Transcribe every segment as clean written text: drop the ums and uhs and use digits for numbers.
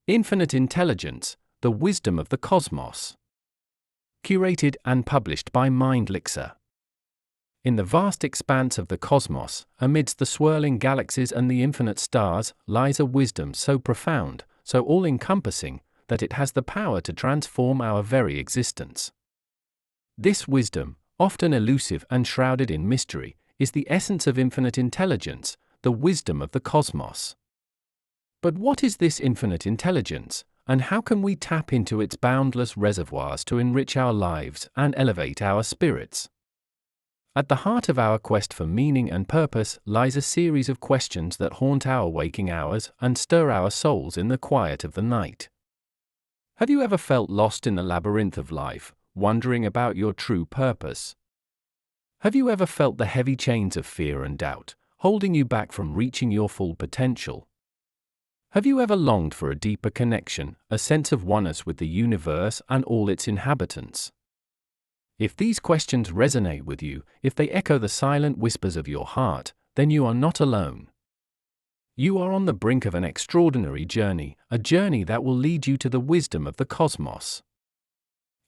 Infinite Intelligence, the Wisdom of the Cosmos. Curated and published by MindLixir. In the vast expanse of the cosmos, amidst the swirling galaxies and the infinite stars, lies a wisdom so profound, so all-encompassing, that it has the power to transform our very existence. This wisdom, often elusive and shrouded in mystery, is the essence of infinite intelligence, the wisdom of the cosmos. But what is this infinite intelligence, and how can we tap into its boundless reservoirs to enrich our lives and elevate our spirits? At the heart of our quest for meaning and purpose lies a series of questions that haunt our waking hours and stir our souls in the quiet of the night. Have you ever felt lost in the labyrinth of life, wondering about your true purpose? Have you ever felt the heavy chains of fear and doubt, holding you back from reaching your full potential? Have you ever longed for a deeper connection, a sense of oneness with the universe and all its inhabitants? If these questions resonate with you, if they echo the silent whispers of your heart, then you are not alone. You are on the brink of an extraordinary journey, a journey that will lead you to the wisdom of the cosmos.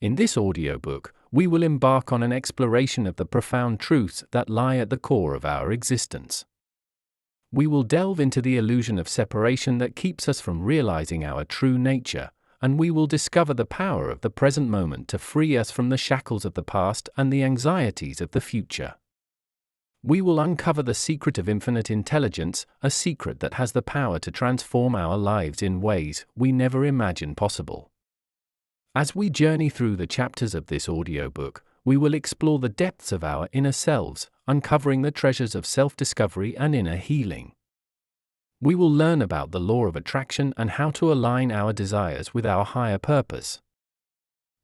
In this audiobook, we will embark on an exploration of the profound truths that lie at the core of our existence. We will delve into the illusion of separation that keeps us from realizing our true nature, and we will discover the power of the present moment to free us from the shackles of the past and the anxieties of the future. We will uncover the secret of infinite intelligence, a secret that has the power to transform our lives in ways we never imagined possible. As we journey through the chapters of this audiobook, we will explore the depths of our inner selves, uncovering the treasures of self-discovery and inner healing. We will learn about the law of attraction and how to align our desires with our higher purpose.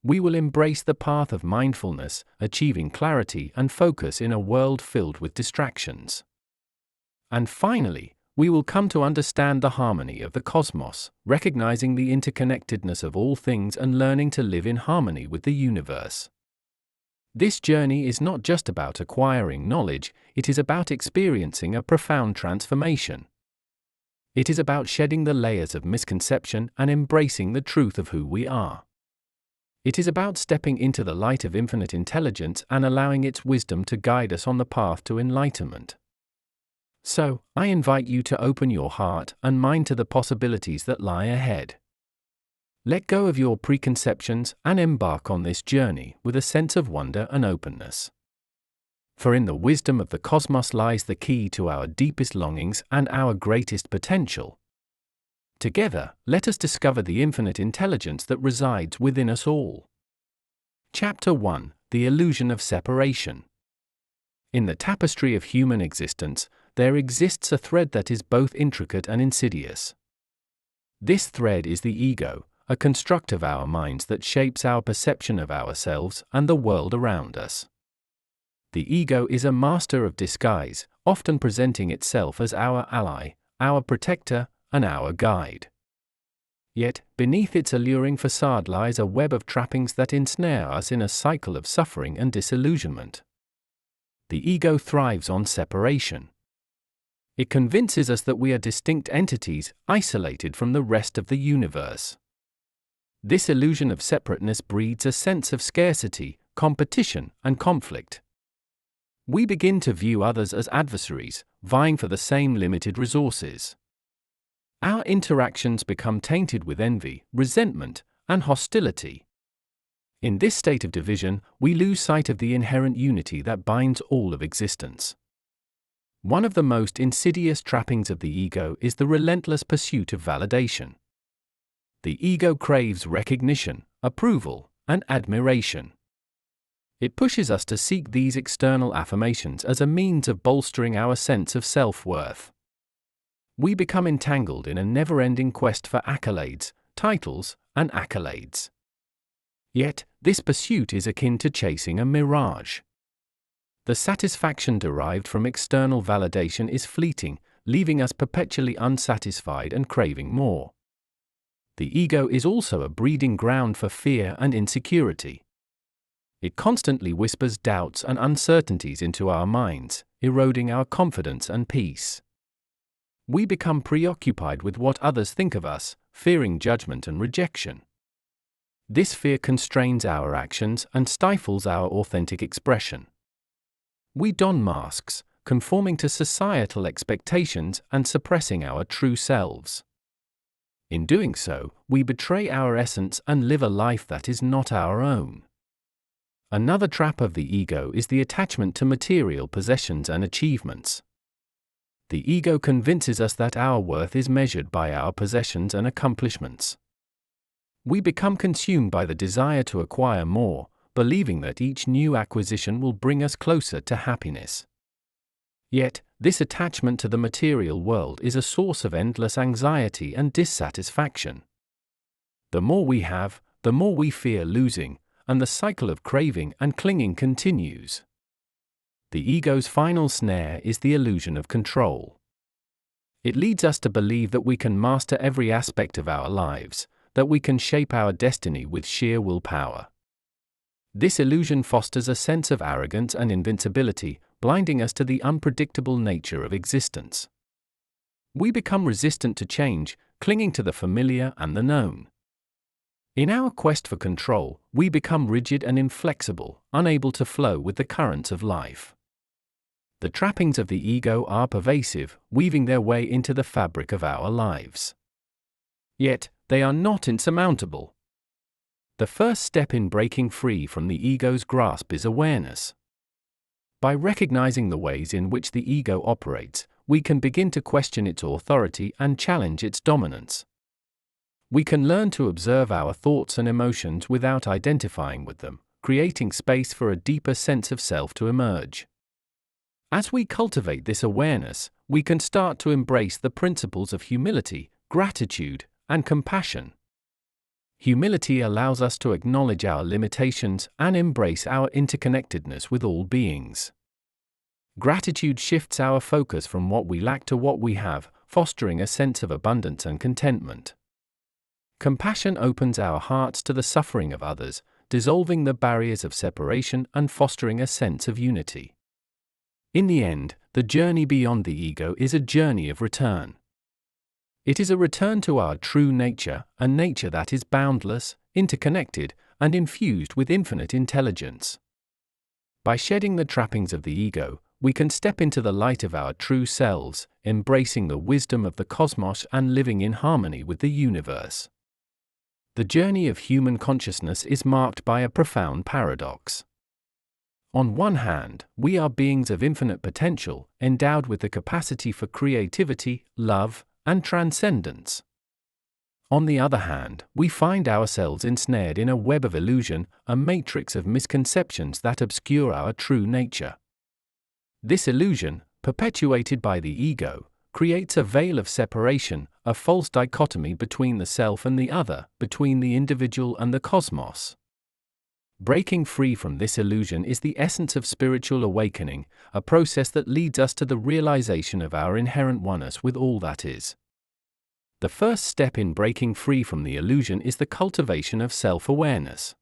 We will embrace the path of mindfulness, achieving clarity and focus in a world filled with distractions. And finally, we will come to understand the harmony of the cosmos, recognizing the interconnectedness of all things and learning to live in harmony with the universe. This journey is not just about acquiring knowledge, it is about experiencing a profound transformation. It is about shedding the layers of misconception and embracing the truth of who we are. It is about stepping into the light of infinite intelligence and allowing its wisdom to guide us on the path to enlightenment. So, I invite you to open your heart and mind to the possibilities that lie ahead. Let go of your preconceptions and embark on this journey with a sense of wonder and openness. For in the wisdom of the cosmos lies the key to our deepest longings and our greatest potential. Together, let us discover the infinite intelligence that resides within us all. Chapter 1: The Illusion of Separation. In the tapestry of human existence, there exists a thread that is both intricate and insidious. This thread is the ego, a construct of our minds that shapes our perception of ourselves and the world around us. The ego is a master of disguise, often presenting itself as our ally, our protector, and our guide. Yet, beneath its alluring facade lies a web of trappings that ensnare us in a cycle of suffering and disillusionment. The ego thrives on separation. It convinces us that we are distinct entities, isolated from the rest of the universe. This illusion of separateness breeds a sense of scarcity, competition, and conflict. We begin to view others as adversaries, vying for the same limited resources. Our interactions become tainted with envy, resentment, and hostility. In this state of division, we lose sight of the inherent unity that binds all of existence. One of the most insidious trappings of the ego is the relentless pursuit of validation. The ego craves recognition, approval, and admiration. It pushes us to seek these external affirmations as a means of bolstering our sense of self-worth. We become entangled in a never-ending quest for accolades, titles, and accolades. Yet, this pursuit is akin to chasing a mirage. The satisfaction derived from external validation is fleeting, leaving us perpetually unsatisfied and craving more. The ego is also a breeding ground for fear and insecurity. It constantly whispers doubts and uncertainties into our minds, eroding our confidence and peace. We become preoccupied with what others think of us, fearing judgment and rejection. This fear constrains our actions and stifles our authentic expression. We don masks, conforming to societal expectations and suppressing our true selves. In doing so, we betray our essence and live a life that is not our own. Another trap of the ego is the attachment to material possessions and achievements. The ego convinces us that our worth is measured by our possessions and accomplishments. We become consumed by the desire to acquire more, believing that each new acquisition will bring us closer to happiness. Yet, this attachment to the material world is a source of endless anxiety and dissatisfaction. The more we have, the more we fear losing, and the cycle of craving and clinging continues. The ego's final snare is the illusion of control. It leads us to believe that we can master every aspect of our lives, that we can shape our destiny with sheer willpower. This illusion fosters a sense of arrogance and invincibility, blinding us to the unpredictable nature of existence. We become resistant to change, clinging to the familiar and the known. In our quest for control, we become rigid and inflexible, unable to flow with the currents of life. The trappings of the ego are pervasive, weaving their way into the fabric of our lives. Yet, they are not insurmountable. The first step in breaking free from the ego's grasp is awareness. By recognizing the ways in which the ego operates, we can begin to question its authority and challenge its dominance. We can learn to observe our thoughts and emotions without identifying with them, creating space for a deeper sense of self to emerge. As we cultivate this awareness, we can start to embrace the principles of humility, gratitude, and compassion. Humility allows us to acknowledge our limitations and embrace our interconnectedness with all beings. Gratitude shifts our focus from what we lack to what we have, fostering a sense of abundance and contentment. Compassion opens our hearts to the suffering of others, dissolving the barriers of separation and fostering a sense of unity. In the end, the journey beyond the ego is a journey of return. It is a return to our true nature, a nature that is boundless, interconnected, and infused with infinite intelligence. By shedding the trappings of the ego, we can step into the light of our true selves, embracing the wisdom of the cosmos and living in harmony with the universe. The journey of human consciousness is marked by a profound paradox. On one hand, we are beings of infinite potential, endowed with the capacity for creativity, love, and transcendence. On the other hand, we find ourselves ensnared in a web of illusion, a matrix of misconceptions that obscure our true nature. This illusion, perpetuated by the ego, creates a veil of separation, a false dichotomy between the self and the other, between the individual and the cosmos. Breaking free from this illusion is the essence of spiritual awakening, a process that leads us to the realization of our inherent oneness with all that is. The first step in breaking free from the illusion is the cultivation of self-awareness.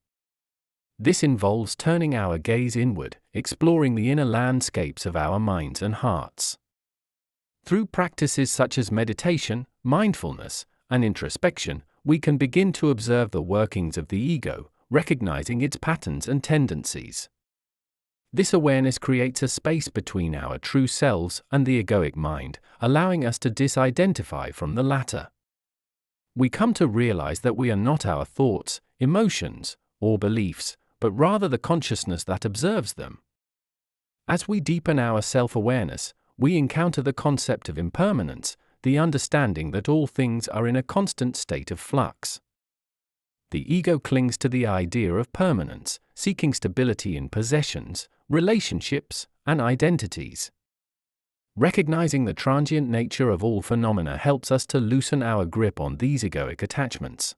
This involves turning our gaze inward, exploring the inner landscapes of our minds and hearts. Through practices such as meditation, mindfulness, and introspection, we can begin to observe the workings of the ego, recognizing its patterns and tendencies. This awareness creates a space between our true selves and the egoic mind, allowing us to disidentify from the latter. We come to realize that we are not our thoughts, emotions, or beliefs, but rather the consciousness that observes them. As we deepen our self-awareness, we encounter the concept of impermanence, the understanding that all things are in a constant state of flux. The ego clings to the idea of permanence, seeking stability in possessions, relationships, and identities. Recognizing the transient nature of all phenomena helps us to loosen our grip on these egoic attachments.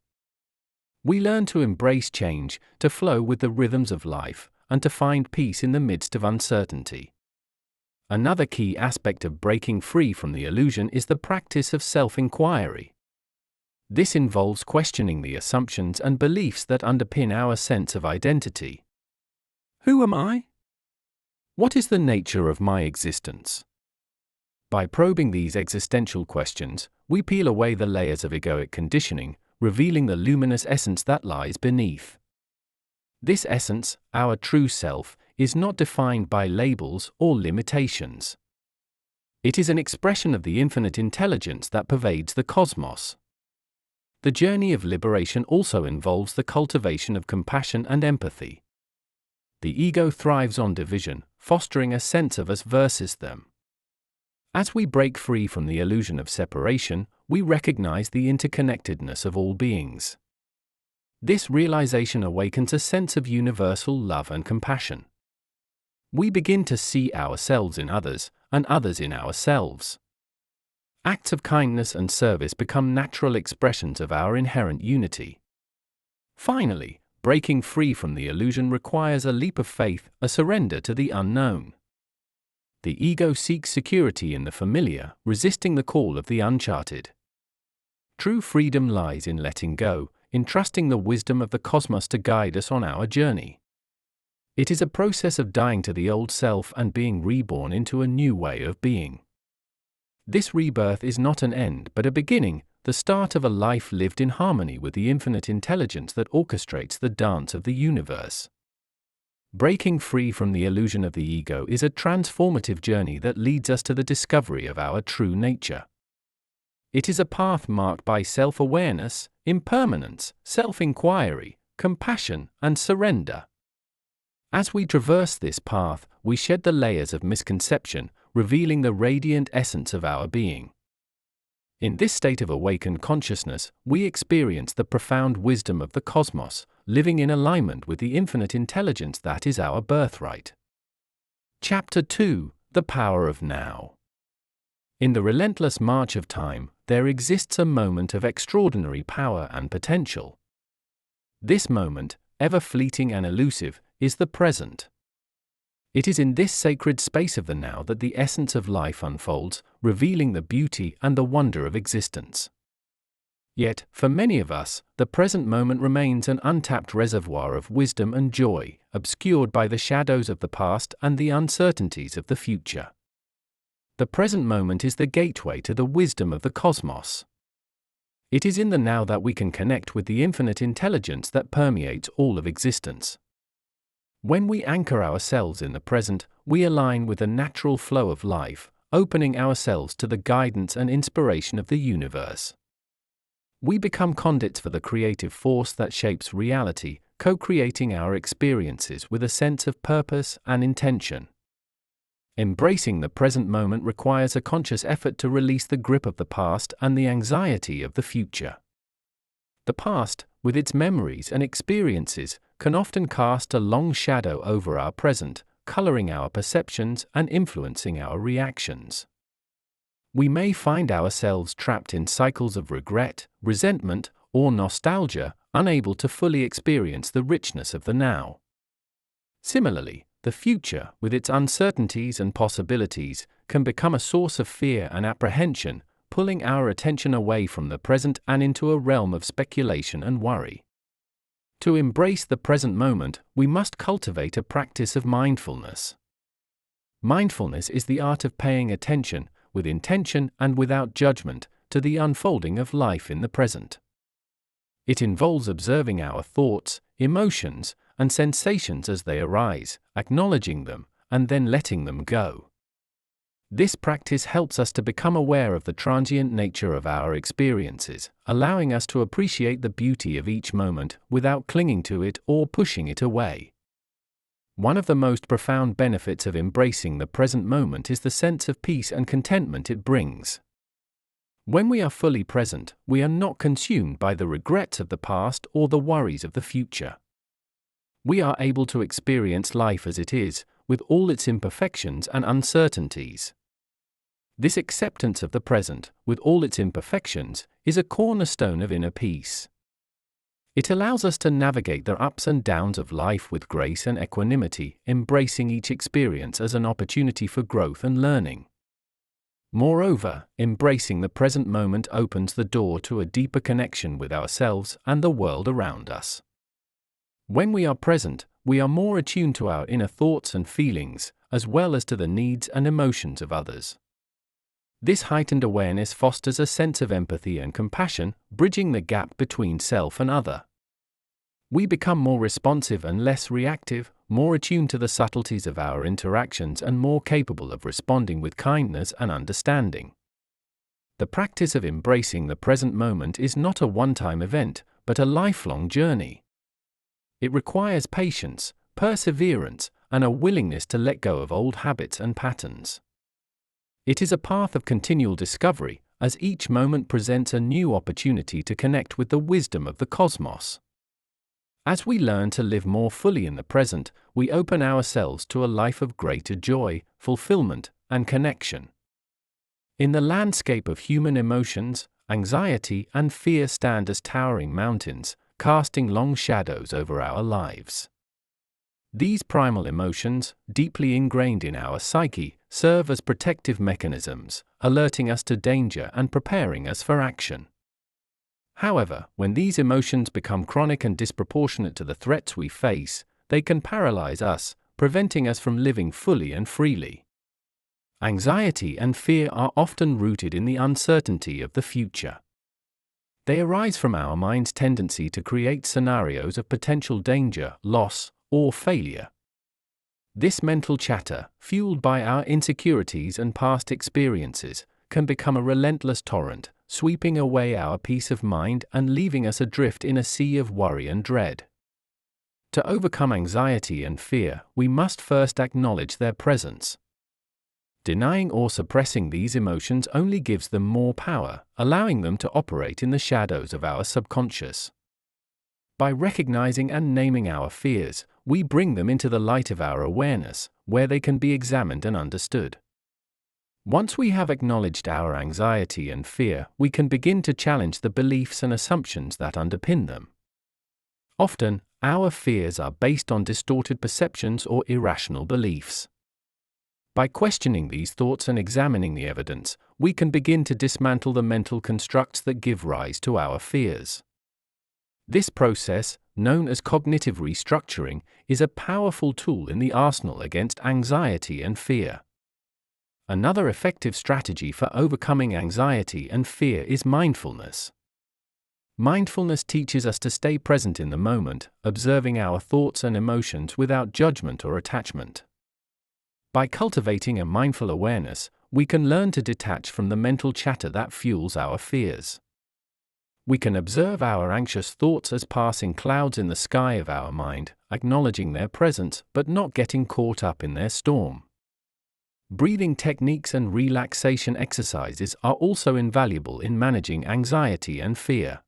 We learn to embrace change, to flow with the rhythms of life, and to find peace in the midst of uncertainty. Another key aspect of breaking free from the illusion is the practice of self-inquiry. This involves questioning the assumptions and beliefs that underpin our sense of identity. Who am I? What is the nature of my existence? By probing these existential questions, we peel away the layers of egoic conditioning, revealing the luminous essence that lies beneath. This essence, our true self, is not defined by labels or limitations. It is an expression of the infinite intelligence that pervades the cosmos. The journey of liberation also involves the cultivation of compassion and empathy. The ego thrives on division, fostering a sense of us versus them. As we break free from the illusion of separation, we recognize the interconnectedness of all beings. This realization awakens a sense of universal love and compassion. We begin to see ourselves in others, and others in ourselves. Acts of kindness and service become natural expressions of our inherent unity. Finally, breaking free from the illusion requires a leap of faith, a surrender to the unknown. The ego seeks security in the familiar, resisting the call of the uncharted. True freedom lies in letting go, in trusting the wisdom of the cosmos to guide us on our journey. It is a process of dying to the old self and being reborn into a new way of being. This rebirth is not an end but a beginning, the start of a life lived in harmony with the infinite intelligence that orchestrates the dance of the universe. Breaking free from the illusion of the ego is a transformative journey that leads us to the discovery of our true nature. It is a path marked by self-awareness, impermanence, self-inquiry, compassion, and surrender. As we traverse this path, we shed the layers of misconception, revealing the radiant essence of our being. In this state of awakened consciousness, we experience the profound wisdom of the cosmos, living in alignment with the infinite intelligence that is our birthright. Chapter 2: The Power of Now. In the relentless march of time, there exists a moment of extraordinary power and potential. This moment, ever fleeting and elusive, is the present. It is in this sacred space of the now that the essence of life unfolds, revealing the beauty and the wonder of existence. Yet, for many of us, the present moment remains an untapped reservoir of wisdom and joy, obscured by the shadows of the past and the uncertainties of the future. The present moment is the gateway to the wisdom of the cosmos. It is in the now that we can connect with the infinite intelligence that permeates all of existence. When we anchor ourselves in the present, we align with the natural flow of life, opening ourselves to the guidance and inspiration of the universe. We become conduits for the creative force that shapes reality, co-creating our experiences with a sense of purpose and intention. Embracing the present moment requires a conscious effort to release the grip of the past and the anxiety of the future. The past, with its memories and experiences, can often cast a long shadow over our present, coloring our perceptions and influencing our reactions. We may find ourselves trapped in cycles of regret, resentment, or nostalgia, unable to fully experience the richness of the now. Similarly, the future, with its uncertainties and possibilities, can become a source of fear and apprehension, pulling our attention away from the present and into a realm of speculation and worry. To embrace the present moment, we must cultivate a practice of mindfulness. Mindfulness is the art of paying attention, with intention and without judgment, to the unfolding of life in the present. It involves observing our thoughts, emotions, and sensations as they arise, acknowledging them, and then letting them go. This practice helps us to become aware of the transient nature of our experiences, allowing us to appreciate the beauty of each moment without clinging to it or pushing it away. One of the most profound benefits of embracing the present moment is the sense of peace and contentment it brings. When we are fully present, we are not consumed by the regrets of the past or the worries of the future. We are able to experience life as it is, with all its imperfections and uncertainties. This acceptance of the present, with all its imperfections, is a cornerstone of inner peace. It allows us to navigate the ups and downs of life with grace and equanimity, embracing each experience as an opportunity for growth and learning. Moreover, embracing the present moment opens the door to a deeper connection with ourselves and the world around us. When we are present, we are more attuned to our inner thoughts and feelings, as well as to the needs and emotions of others. This heightened awareness fosters a sense of empathy and compassion, bridging the gap between self and other. We become more responsive and less reactive, more attuned to the subtleties of our interactions and more capable of responding with kindness and understanding. The practice of embracing the present moment is not a one-time event, but a lifelong journey. It requires patience, perseverance, and a willingness to let go of old habits and patterns. It is a path of continual discovery, as each moment presents a new opportunity to connect with the wisdom of the cosmos. As we learn to live more fully in the present, we open ourselves to a life of greater joy, fulfillment, and connection. In the landscape of human emotions, anxiety and fear stand as towering mountains, casting long shadows over our lives. These primal emotions, deeply ingrained in our psyche, serve as protective mechanisms, alerting us to danger and preparing us for action. However, when these emotions become chronic and disproportionate to the threats we face, they can paralyze us, preventing us from living fully and freely. Anxiety and fear are often rooted in the uncertainty of the future. They arise from our mind's tendency to create scenarios of potential danger, loss, or failure. This mental chatter, fueled by our insecurities and past experiences, can become a relentless torrent, sweeping away our peace of mind and leaving us adrift in a sea of worry and dread. To overcome anxiety and fear, we must first acknowledge their presence. Denying or suppressing these emotions only gives them more power, allowing them to operate in the shadows of our subconscious. By recognizing and naming our fears, we bring them into the light of our awareness, where they can be examined and understood. Once we have acknowledged our anxiety and fear, we can begin to challenge the beliefs and assumptions that underpin them. Often, our fears are based on distorted perceptions or irrational beliefs. By questioning these thoughts and examining the evidence, we can begin to dismantle the mental constructs that give rise to our fears. This process, known as cognitive restructuring, is a powerful tool in the arsenal against anxiety and fear. Another effective strategy for overcoming anxiety and fear is mindfulness. Mindfulness teaches us to stay present in the moment, observing our thoughts and emotions without judgment or attachment. By cultivating a mindful awareness, we can learn to detach from the mental chatter that fuels our fears. We can observe our anxious thoughts as passing clouds in the sky of our mind, acknowledging their presence but not getting caught up in their storm. Breathing techniques and relaxation exercises are also invaluable in managing anxiety and fear.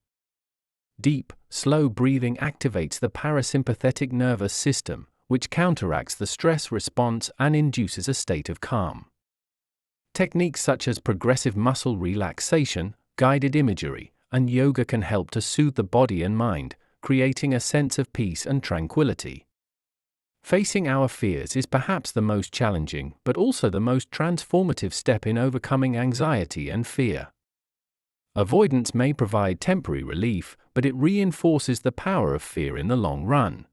Deep, slow breathing activates the parasympathetic nervous system, which counteracts the stress response and induces a state of calm. Techniques such as progressive muscle relaxation, guided imagery, and yoga can help to soothe the body and mind, creating a sense of peace and tranquility. Facing our fears is perhaps the most challenging, but also the most transformative step in overcoming anxiety and fear. Avoidance may provide temporary relief, but it reinforces the power of fear in the long run.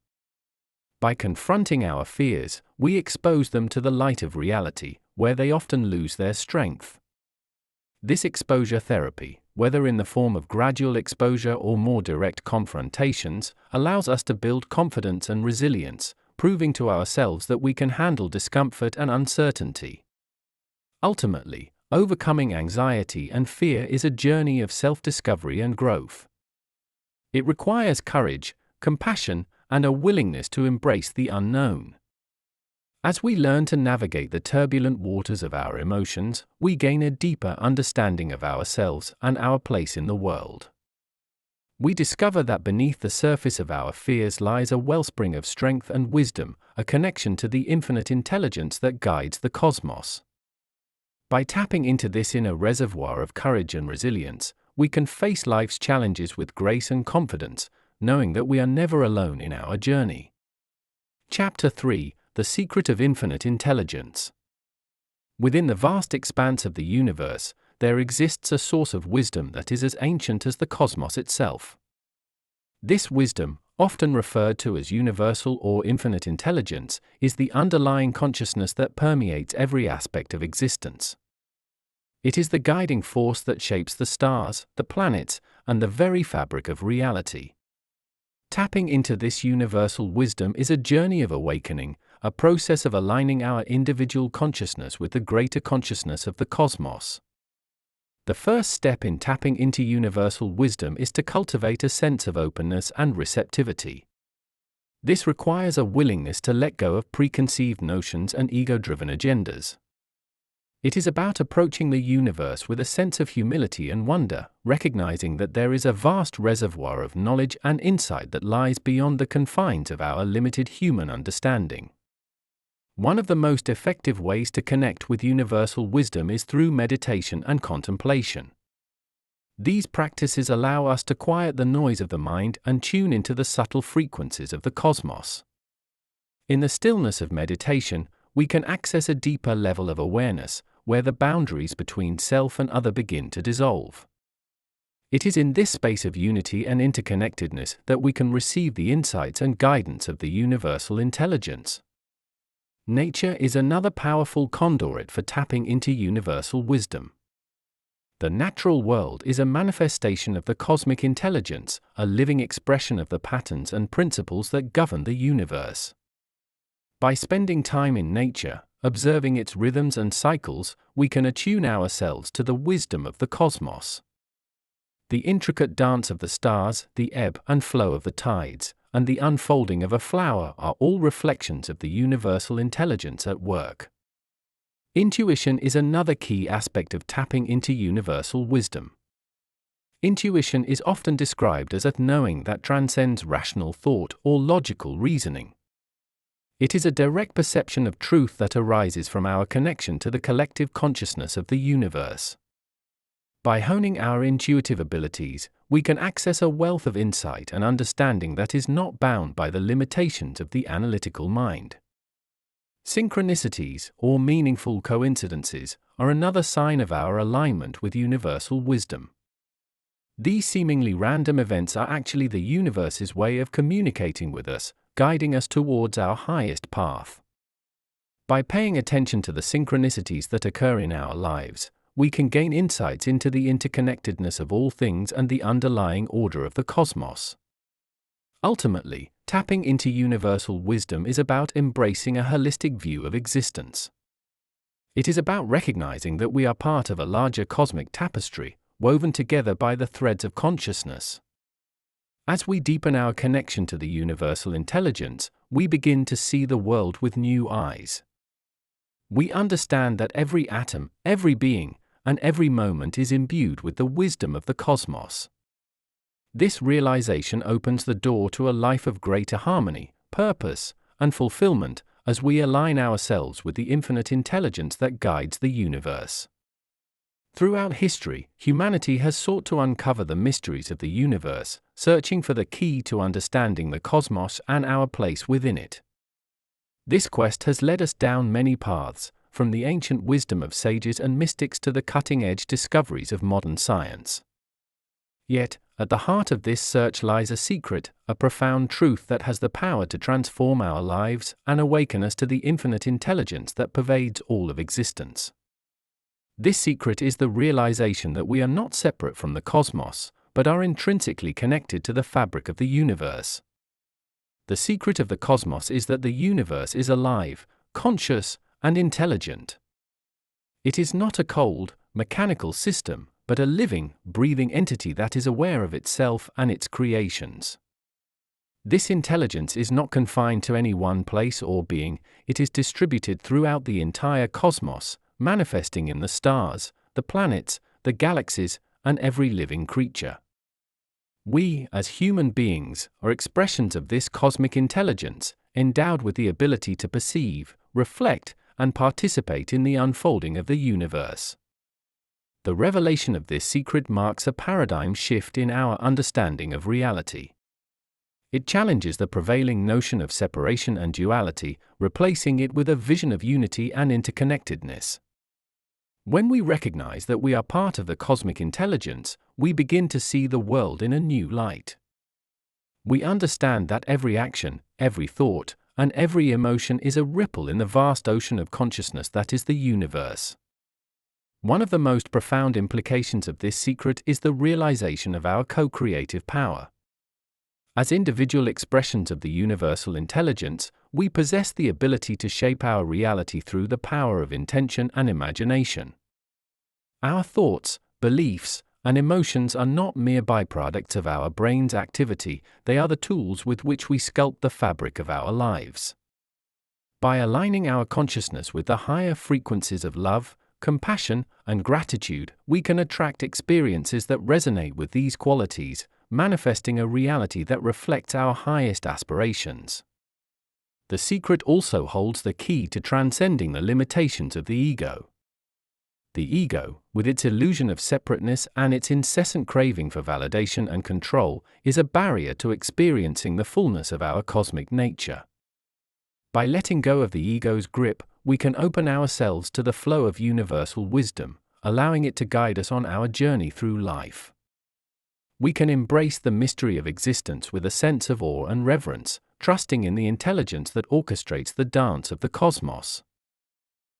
By confronting our fears, we expose them to the light of reality, where they often lose their strength. This exposure therapy, whether in the form of gradual exposure or more direct confrontations, allows us to build confidence and resilience, proving to ourselves that we can handle discomfort and uncertainty. Ultimately, overcoming anxiety and fear is a journey of self-discovery and growth. It requires courage, compassion, and a willingness to embrace the unknown. As we learn to navigate the turbulent waters of our emotions, we gain a deeper understanding of ourselves and our place in the world. We discover that beneath the surface of our fears lies a wellspring of strength and wisdom, a connection to the infinite intelligence that guides the cosmos. By tapping into this inner reservoir of courage and resilience, we can face life's challenges with grace and confidence, knowing that we are never alone in our journey. Chapter 3: The Secret of Infinite Intelligence. Within the vast expanse of the universe, there exists a source of wisdom that is as ancient as the cosmos itself. This wisdom, often referred to as universal or infinite intelligence, is the underlying consciousness that permeates every aspect of existence. It is the guiding force that shapes the stars, the planets, and the very fabric of reality. Tapping into this universal wisdom is a journey of awakening, a process of aligning our individual consciousness with the greater consciousness of the cosmos. The first step in tapping into universal wisdom is to cultivate a sense of openness and receptivity. This requires a willingness to let go of preconceived notions and ego-driven agendas. It is about approaching the universe with a sense of humility and wonder, recognizing that there is a vast reservoir of knowledge and insight that lies beyond the confines of our limited human understanding. One of the most effective ways to connect with universal wisdom is through meditation and contemplation. These practices allow us to quiet the noise of the mind and tune into the subtle frequencies of the cosmos. In the stillness of meditation, we can access a deeper level of awareness, where the boundaries between self and other begin to dissolve. It is in this space of unity and interconnectedness that we can receive the insights and guidance of the universal intelligence. Nature is another powerful conduit for tapping into universal wisdom. The natural world is a manifestation of the cosmic intelligence, a living expression of the patterns and principles that govern the universe. By spending time in nature, observing its rhythms and cycles, we can attune ourselves to the wisdom of the cosmos. The intricate dance of the stars, the ebb and flow of the tides, and the unfolding of a flower are all reflections of the universal intelligence at work. Intuition is another key aspect of tapping into universal wisdom. Intuition is often described as a knowing that transcends rational thought or logical reasoning. It is a direct perception of truth that arises from our connection to the collective consciousness of the universe. By honing our intuitive abilities, we can access a wealth of insight and understanding that is not bound by the limitations of the analytical mind. Synchronicities, or meaningful coincidences, are another sign of our alignment with universal wisdom. These seemingly random events are actually the universe's way of communicating with us, guiding us towards our highest path. By paying attention to the synchronicities that occur in our lives, we can gain insights into the interconnectedness of all things and the underlying order of the cosmos. Ultimately, tapping into universal wisdom is about embracing a holistic view of existence. It is about recognizing that we are part of a larger cosmic tapestry, woven together by the threads of consciousness. As we deepen our connection to the universal intelligence, we begin to see the world with new eyes. We understand that every atom, every being, and every moment is imbued with the wisdom of the cosmos. This realization opens the door to a life of greater harmony, purpose, and fulfillment as we align ourselves with the infinite intelligence that guides the universe. Throughout history, humanity has sought to uncover the mysteries of the universe, searching for the key to understanding the cosmos and our place within it. This quest has led us down many paths, from the ancient wisdom of sages and mystics to the cutting-edge discoveries of modern science. Yet, at the heart of this search lies a secret, a profound truth that has the power to transform our lives and awaken us to the infinite intelligence that pervades all of existence. This secret is the realization that we are not separate from the cosmos, but are intrinsically connected to the fabric of the universe. The secret of the cosmos is that the universe is alive, conscious, and intelligent. It is not a cold, mechanical system, but a living, breathing entity that is aware of itself and its creations. This intelligence is not confined to any one place or being, it is distributed throughout the entire cosmos, manifesting in the stars, the planets, the galaxies, and every living creature. We, as human beings, are expressions of this cosmic intelligence, endowed with the ability to perceive, reflect, and participate in the unfolding of the universe. The revelation of this secret marks a paradigm shift in our understanding of reality. It challenges the prevailing notion of separation and duality, replacing it with a vision of unity and interconnectedness. When we recognize that we are part of the cosmic intelligence, we begin to see the world in a new light. We understand that every action, every thought, and every emotion is a ripple in the vast ocean of consciousness that is the universe. One of the most profound implications of this secret is the realization of our co-creative power. As individual expressions of the universal intelligence, we possess the ability to shape our reality through the power of intention and imagination. Our thoughts, beliefs, and emotions are not mere byproducts of our brain's activity, they are the tools with which we sculpt the fabric of our lives. By aligning our consciousness with the higher frequencies of love, compassion, and gratitude, we can attract experiences that resonate with these qualities, manifesting a reality that reflects our highest aspirations. The secret also holds the key to transcending the limitations of the ego. The ego, with its illusion of separateness and its incessant craving for validation and control, is a barrier to experiencing the fullness of our cosmic nature. By letting go of the ego's grip, we can open ourselves to the flow of universal wisdom, allowing it to guide us on our journey through life. We can embrace the mystery of existence with a sense of awe and reverence, trusting in the intelligence that orchestrates the dance of the cosmos.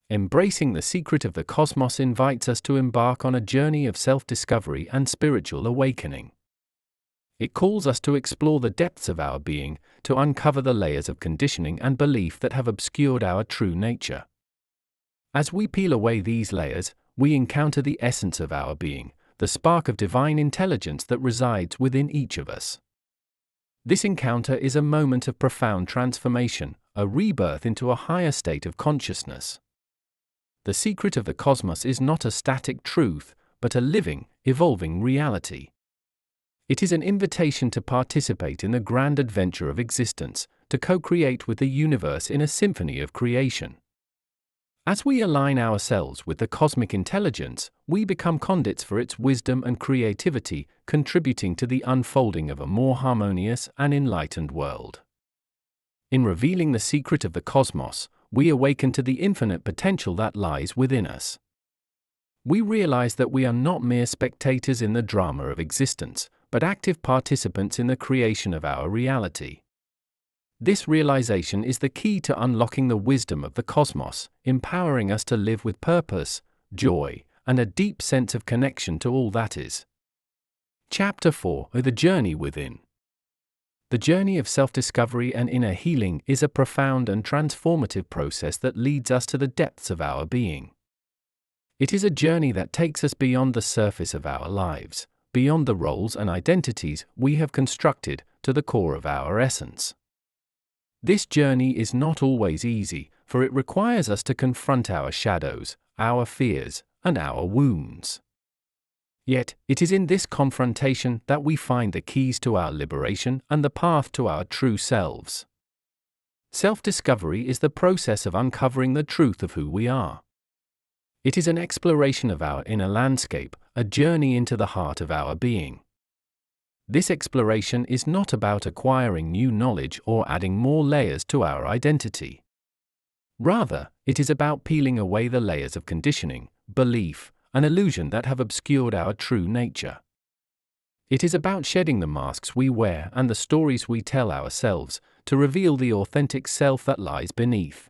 Embracing the secret of the cosmos invites us to embark on a journey of self-discovery and spiritual awakening. It calls us to explore the depths of our being, to uncover the layers of conditioning and belief that have obscured our true nature. As we peel away these layers, we encounter the essence of our being, the spark of divine intelligence that resides within each of us. This encounter is a moment of profound transformation, a rebirth into a higher state of consciousness. The secret of the cosmos is not a static truth, but a living, evolving reality. It is an invitation to participate in the grand adventure of existence, to co-create with the universe in a symphony of creation. As we align ourselves with the cosmic intelligence, we become conduits for its wisdom and creativity, contributing to the unfolding of a more harmonious and enlightened world. In revealing the secret of the cosmos, we awaken to the infinite potential that lies within us. We realize that we are not mere spectators in the drama of existence, but active participants in the creation of our reality. This realization is the key to unlocking the wisdom of the cosmos, empowering us to live with purpose, joy, and a deep sense of connection to all that is. Chapter 4: The Journey Within. The journey of self-discovery and inner healing is a profound and transformative process that leads us to the depths of our being. It is a journey that takes us beyond the surface of our lives, beyond the roles and identities we have constructed, to the core of our essence. This journey is not always easy, for it requires us to confront our shadows, our fears, and our wounds. Yet, it is in this confrontation that we find the keys to our liberation and the path to our true selves. Self-discovery is the process of uncovering the truth of who we are. It is an exploration of our inner landscape, a journey into the heart of our being. This exploration is not about acquiring new knowledge or adding more layers to our identity. Rather, it is about peeling away the layers of conditioning, belief, and illusion that have obscured our true nature. It is about shedding the masks we wear and the stories we tell ourselves, to reveal the authentic self that lies beneath.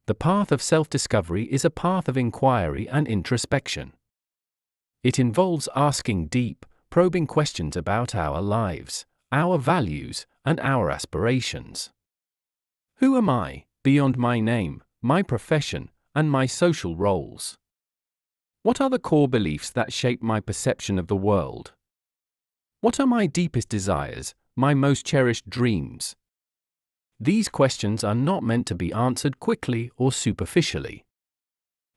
The path of self-discovery is a path of inquiry and introspection. It involves asking deep, probing questions about our lives, our values, and our aspirations. Who am I, beyond my name, my profession, and my social roles? What are the core beliefs that shape my perception of the world? What are my deepest desires, my most cherished dreams? These questions are not meant to be answered quickly or superficially.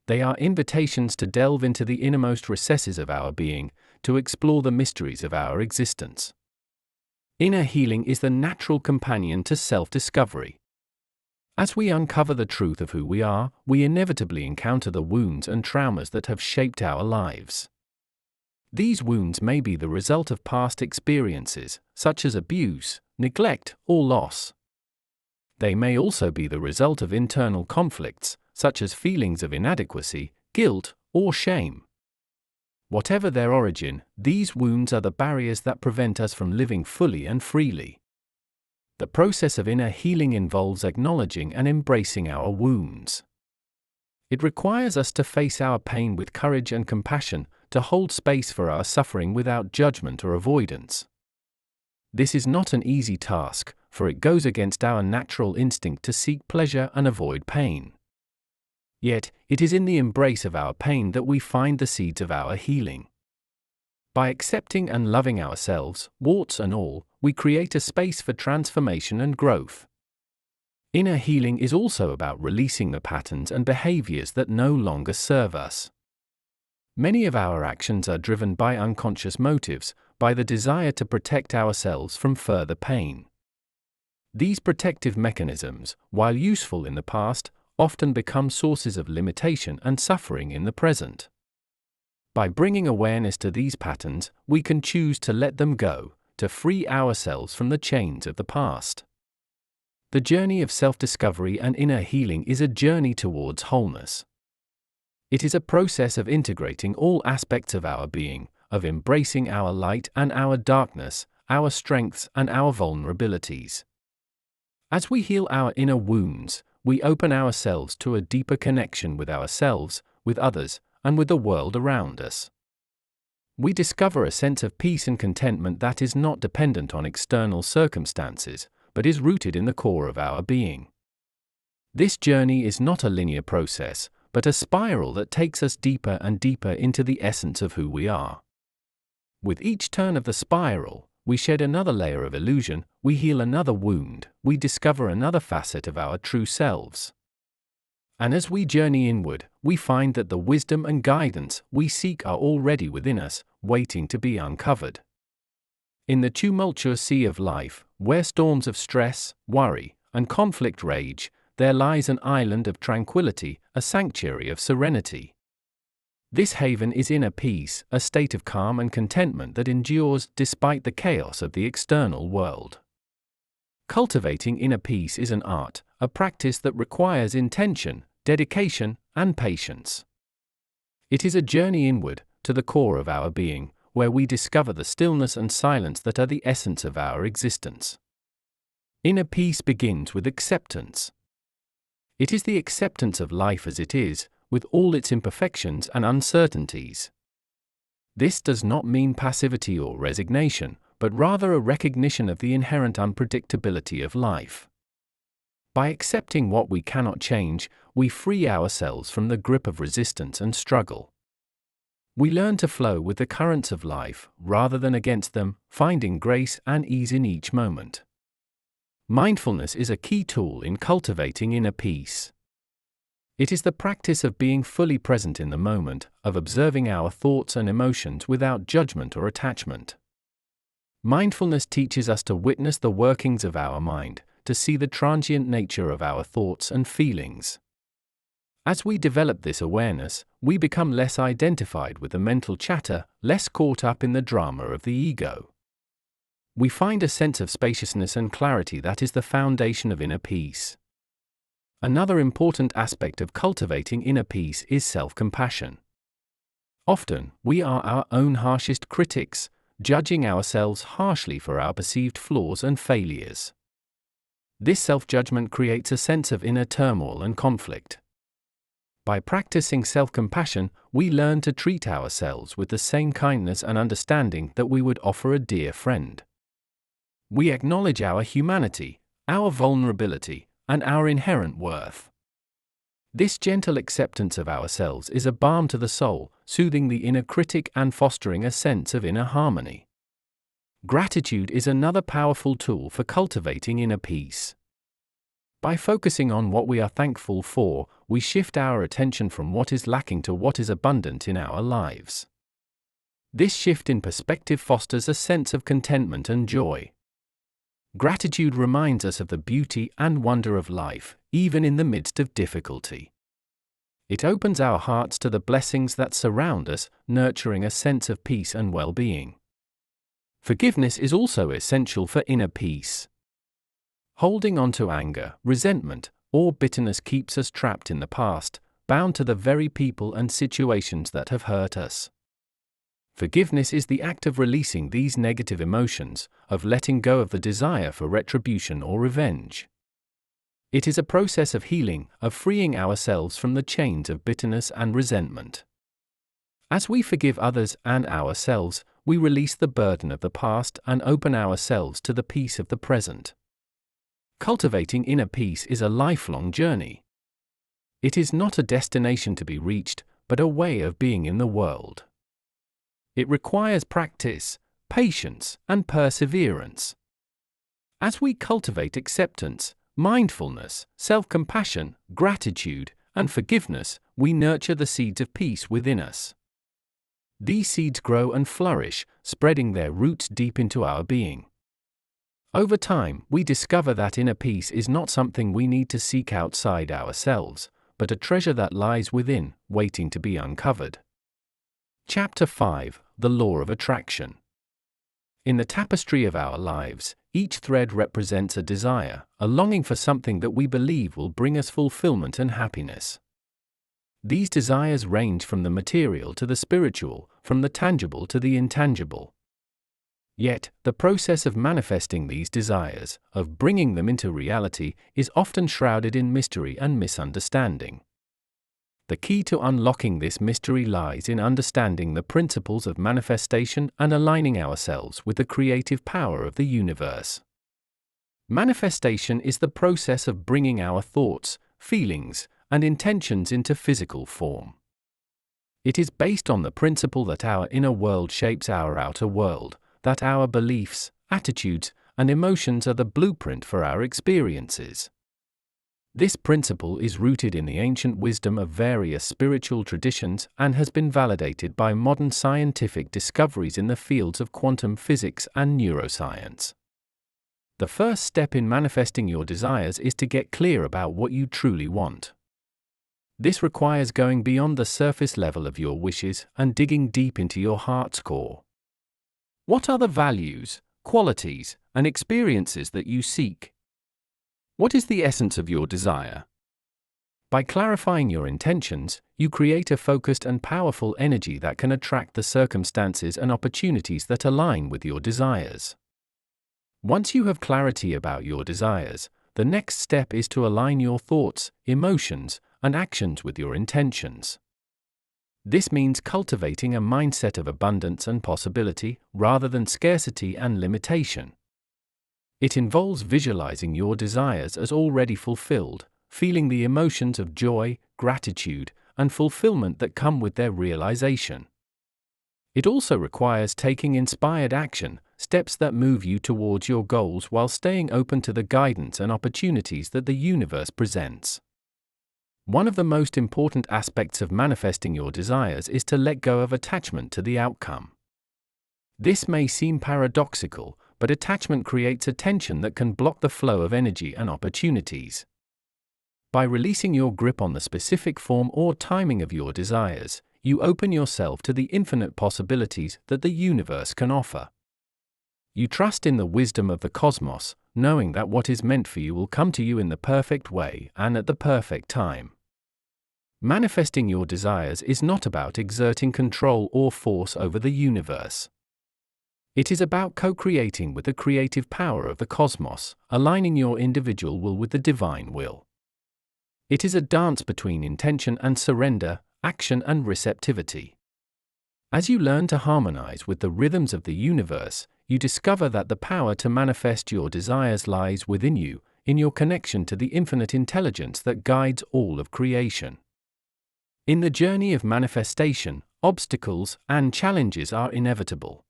They are invitations to delve into the innermost recesses of our being, to explore the mysteries of our existence. Inner healing is the natural companion to self-discovery. As we uncover the truth of who we are, we inevitably encounter the wounds and traumas that have shaped our lives. These wounds may be the result of past experiences, such as abuse, neglect, or loss. They may also be the result of internal conflicts, such as feelings of inadequacy, guilt, or shame. Whatever their origin, these wounds are the barriers that prevent us from living fully and freely. The process of inner healing involves acknowledging and embracing our wounds. It requires us to face our pain with courage and compassion, to hold space for our suffering without judgment or avoidance. This is not an easy task, for it goes against our natural instinct to seek pleasure and avoid pain. Yet, it is in the embrace of our pain that we find the seeds of our healing. By accepting and loving ourselves, warts and all, we create a space for transformation and growth. Inner healing is also about releasing the patterns and behaviors that no longer serve us. Many of our actions are driven by unconscious motives, by the desire to protect ourselves from further pain. These protective mechanisms, while useful in the past, often become sources of limitation and suffering in the present. By bringing awareness to these patterns, we can choose to let them go, to free ourselves from the chains of the past. The journey of self-discovery and inner healing is a journey towards wholeness. It is a process of integrating all aspects of our being, of embracing our light and our darkness, our strengths and our vulnerabilities. As we heal our inner wounds, we open ourselves to a deeper connection with ourselves, with others, and with the world around us. We discover a sense of peace and contentment that is not dependent on external circumstances, but is rooted in the core of our being. This journey is not a linear process, but a spiral that takes us deeper and deeper into the essence of who we are. With each turn of the spiral, we shed another layer of illusion, we heal another wound, we discover another facet of our true selves. And as we journey inward, we find that the wisdom and guidance we seek are already within us, waiting to be uncovered. In the tumultuous sea of life, where storms of stress, worry, and conflict rage, there lies an island of tranquility, a sanctuary of serenity. This haven is inner peace, a state of calm and contentment that endures despite the chaos of the external world. Cultivating inner peace is an art, a practice that requires intention, dedication, and patience. It is a journey inward, to the core of our being, where we discover the stillness and silence that are the essence of our existence. Inner peace begins with acceptance. It is the acceptance of life as it is, with all its imperfections and uncertainties. This does not mean passivity or resignation, but rather a recognition of the inherent unpredictability of life. By accepting what we cannot change, we free ourselves from the grip of resistance and struggle. We learn to flow with the currents of life, rather than against them, finding grace and ease in each moment. Mindfulness is a key tool in cultivating inner peace. It is the practice of being fully present in the moment, of observing our thoughts and emotions without judgment or attachment. Mindfulness teaches us to witness the workings of our mind, to see the transient nature of our thoughts and feelings. As we develop this awareness, we become less identified with the mental chatter, less caught up in the drama of the ego. We find a sense of spaciousness and clarity that is the foundation of inner peace. Another important aspect of cultivating inner peace is self-compassion. Often, we are our own harshest critics, judging ourselves harshly for our perceived flaws and failures. This self-judgment creates a sense of inner turmoil and conflict. By practicing self-compassion, we learn to treat ourselves with the same kindness and understanding that we would offer a dear friend. We acknowledge our humanity, our vulnerability, and our inherent worth. This gentle acceptance of ourselves is a balm to the soul, soothing the inner critic and fostering a sense of inner harmony. Gratitude is another powerful tool for cultivating inner peace. By focusing on what we are thankful for, we shift our attention from what is lacking to what is abundant in our lives. This shift in perspective fosters a sense of contentment and joy. Gratitude reminds us of the beauty and wonder of life, even in the midst of difficulty. It opens our hearts to the blessings that surround us, nurturing a sense of peace and well-being. Forgiveness is also essential for inner peace. Holding on to anger, resentment, or bitterness keeps us trapped in the past, bound to the very people and situations that have hurt us. Forgiveness is the act of releasing these negative emotions, of letting go of the desire for retribution or revenge. It is a process of healing, of freeing ourselves from the chains of bitterness and resentment. As we forgive others and ourselves, we release the burden of the past and open ourselves to the peace of the present. Cultivating inner peace is a lifelong journey. It is not a destination to be reached, but a way of being in the world. It requires practice, patience, and perseverance. As we cultivate acceptance, mindfulness, self-compassion, gratitude, and forgiveness, we nurture the seeds of peace within us. These seeds grow and flourish, spreading their roots deep into our being. Over time, we discover that inner peace is not something we need to seek outside ourselves, but a treasure that lies within, waiting to be uncovered. Chapter 5: The Law of Attraction. In the tapestry of our lives, each thread represents a desire, a longing for something that we believe will bring us fulfillment and happiness. These desires range from the material to the spiritual, from the tangible to the intangible. Yet, the process of manifesting these desires, of bringing them into reality, is often shrouded in mystery and misunderstanding. The key to unlocking this mystery lies in understanding the principles of manifestation and aligning ourselves with the creative power of the universe. Manifestation is the process of bringing our thoughts, feelings, and intentions into physical form. It is based on the principle that our inner world shapes our outer world, that our beliefs, attitudes, and emotions are the blueprint for our experiences. This principle is rooted in the ancient wisdom of various spiritual traditions and has been validated by modern scientific discoveries in the fields of quantum physics and neuroscience. The first step in manifesting your desires is to get clear about what you truly want. This requires going beyond the surface level of your wishes and digging deep into your heart's core. What are the values, qualities, and experiences that you seek? What is the essence of your desire? By clarifying your intentions, you create a focused and powerful energy that can attract the circumstances and opportunities that align with your desires. Once you have clarity about your desires, the next step is to align your thoughts, emotions, and actions with your intentions. This means cultivating a mindset of abundance and possibility, rather than scarcity and limitation. It involves visualizing your desires as already fulfilled, feeling the emotions of joy, gratitude, and fulfillment that come with their realization. It also requires taking inspired action, steps that move you towards your goals while staying open to the guidance and opportunities that the universe presents. One of the most important aspects of manifesting your desires is to let go of attachment to the outcome. This may seem paradoxical, but attachment creates a tension that can block the flow of energy and opportunities. By releasing your grip on the specific form or timing of your desires, you open yourself to the infinite possibilities that the universe can offer. You trust in the wisdom of the cosmos, knowing that what is meant for you will come to you in the perfect way and at the perfect time. Manifesting your desires is not about exerting control or force over the universe. It is about co-creating with the creative power of the cosmos, aligning your individual will with the divine will. It is a dance between intention and surrender, action and receptivity. As you learn to harmonize with the rhythms of the universe, you discover that the power to manifest your desires lies within you, in your connection to the infinite intelligence that guides all of creation. In the journey of manifestation, obstacles and challenges are inevitable.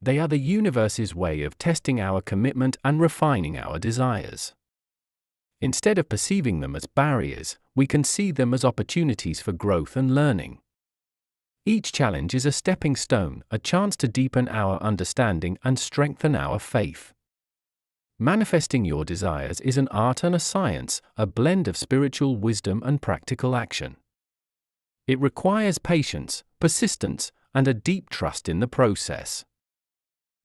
They are the universe's way of testing our commitment and refining our desires. Instead of perceiving them as barriers, we can see them as opportunities for growth and learning. Each challenge is a stepping stone, a chance to deepen our understanding and strengthen our faith. Manifesting your desires is an art and a science, a blend of spiritual wisdom and practical action. It requires patience, persistence, and a deep trust in the process.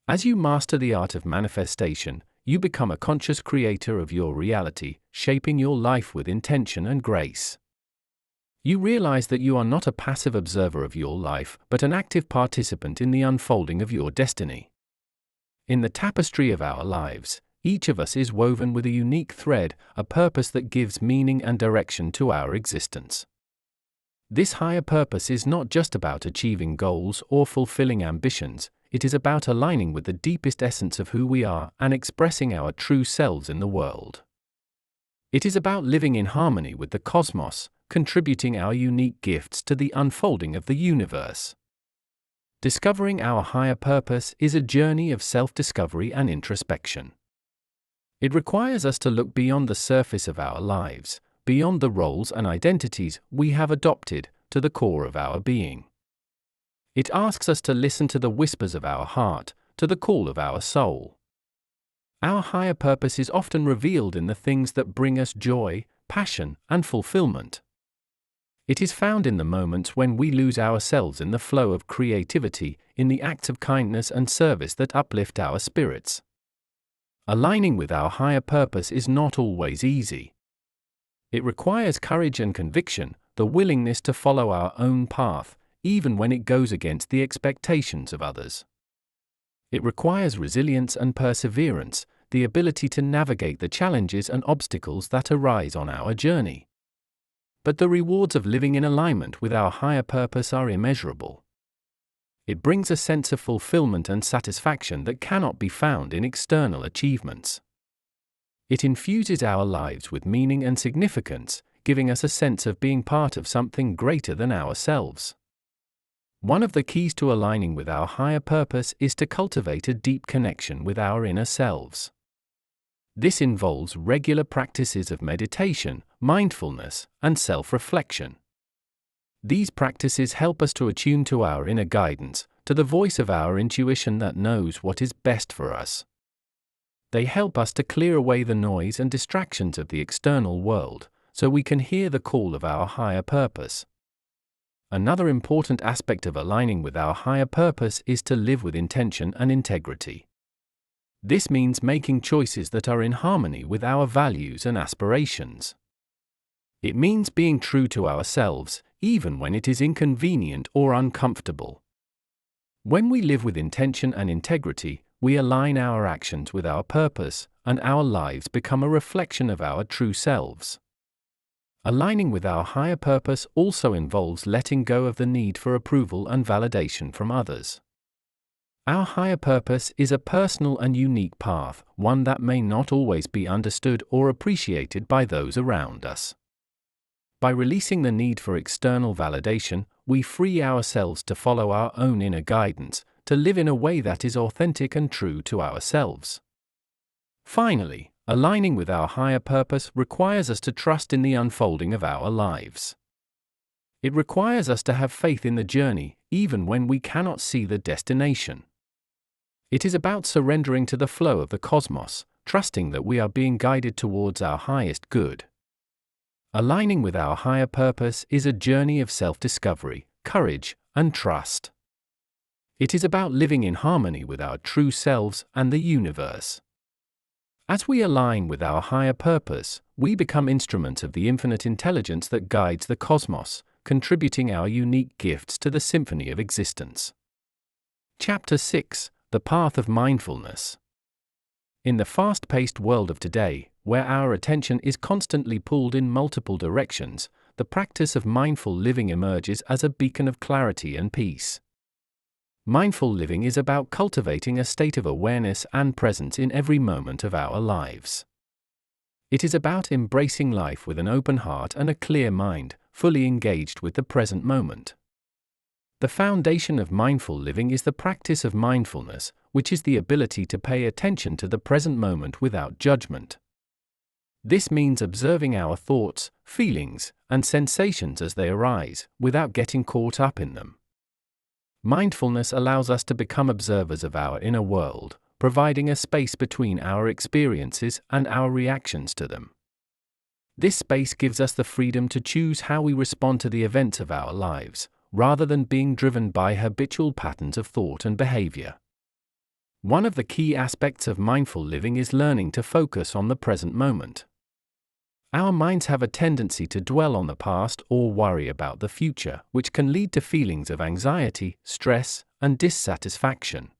As you master the art of manifestation, you become a conscious creator of your reality, shaping your life with intention and grace. You realize that you are not a passive observer of your life, but an active participant in the unfolding of your destiny. In the tapestry of our lives, Each of us is woven with a unique thread, a purpose that gives meaning and direction to our existence. This higher purpose is not just about achieving goals or fulfilling ambitions, it is about aligning with the deepest essence of who we are and expressing our true selves in the world. It is about living in harmony with the cosmos, contributing our unique gifts to the unfolding of the universe. Discovering our higher purpose is a journey of self-discovery and introspection. It requires us to look beyond the surface of our lives, beyond the roles and identities we have adopted, to the core of our being. It asks us to listen to the whispers of our heart, to the call of our soul. Our higher purpose is often revealed in the things that bring us joy, passion, and fulfillment. It is found in the moments when we lose ourselves in the flow of creativity, in the acts of kindness and service that uplift our spirits. Aligning with our higher purpose is not always easy. It requires courage and conviction, the willingness to follow our own path, even when it goes against the expectations of others. It requires resilience and perseverance, the ability to navigate the challenges and obstacles that arise on our journey. But the rewards of living in alignment with our higher purpose are immeasurable. It brings a sense of fulfillment and satisfaction that cannot be found in external achievements. It infuses our lives with meaning and significance, giving us a sense of being part of something greater than ourselves. One of the keys to aligning with our higher purpose is to cultivate a deep connection with our inner selves. This involves regular practices of meditation, mindfulness, and self-reflection. These practices help us to attune to our inner guidance, to the voice of our intuition that knows what is best for us. They help us to clear away the noise and distractions of the external world, so we can hear the call of our higher purpose. Another important aspect of aligning with our higher purpose is to live with intention and integrity. This means making choices that are in harmony with our values and aspirations. It means being true to ourselves, even when it is inconvenient or uncomfortable. When we live with intention and integrity, we align our actions with our purpose, and our lives become a reflection of our true selves. Aligning with our higher purpose also involves letting go of the need for approval and validation from others. Our higher purpose is a personal and unique path, one that may not always be understood or appreciated by those around us. By releasing the need for external validation, we free ourselves to follow our own inner guidance, to live in a way that is authentic and true to ourselves. Finally, aligning with our higher purpose requires us to trust in the unfolding of our lives. It requires us to have faith in the journey, even when we cannot see the destination. It is about surrendering to the flow of the cosmos, trusting that we are being guided towards our highest good. Aligning with our higher purpose is a journey of self-discovery, courage, and trust. It is about living in harmony with our true selves and the universe. As we align with our higher purpose, we become instruments of the infinite intelligence that guides the cosmos, contributing our unique gifts to the symphony of existence. Chapter 6: The Path of Mindfulness. In the fast-paced world of today, where our attention is constantly pulled in multiple directions, the practice of mindful living emerges as a beacon of clarity and peace. Mindful living is about cultivating a state of awareness and presence in every moment of our lives. It is about embracing life with an open heart and a clear mind, fully engaged with the present moment. The foundation of mindful living is the practice of mindfulness, which is the ability to pay attention to the present moment without judgment. This means observing our thoughts, feelings, and sensations as they arise, without getting caught up in them. Mindfulness allows us to become observers of our inner world, providing a space between our experiences and our reactions to them. This space gives us the freedom to choose how we respond to the events of our lives, rather than being driven by habitual patterns of thought and behavior. One of the key aspects of mindful living is learning to focus on the present moment. Our minds have a tendency to dwell on the past or worry about the future, which can lead to feelings of anxiety, stress, and dissatisfaction.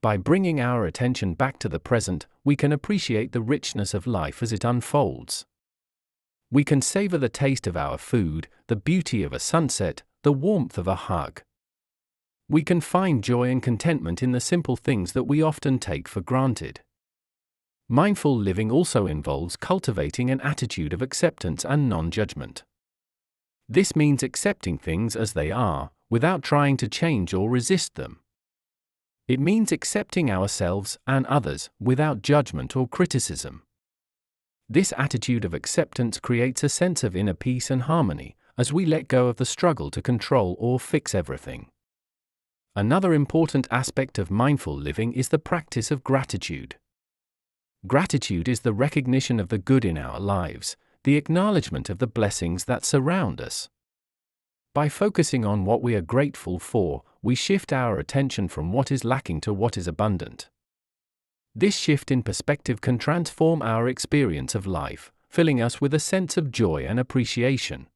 By bringing our attention back to the present, we can appreciate the richness of life as it unfolds. We can savor the taste of our food, the beauty of a sunset, the warmth of a hug. We can find joy and contentment in the simple things that we often take for granted. Mindful living also involves cultivating an attitude of acceptance and non-judgment. This means accepting things as they are, without trying to change or resist them. It means accepting ourselves and others without judgment or criticism. This attitude of acceptance creates a sense of inner peace and harmony, as we let go of the struggle to control or fix everything. Another important aspect of mindful living is the practice of gratitude. Gratitude is the recognition of the good in our lives, the acknowledgement of the blessings that surround us. By focusing on what we are grateful for, we shift our attention from what is lacking to what is abundant. This shift in perspective can transform our experience of life, filling us with a sense of joy and appreciation.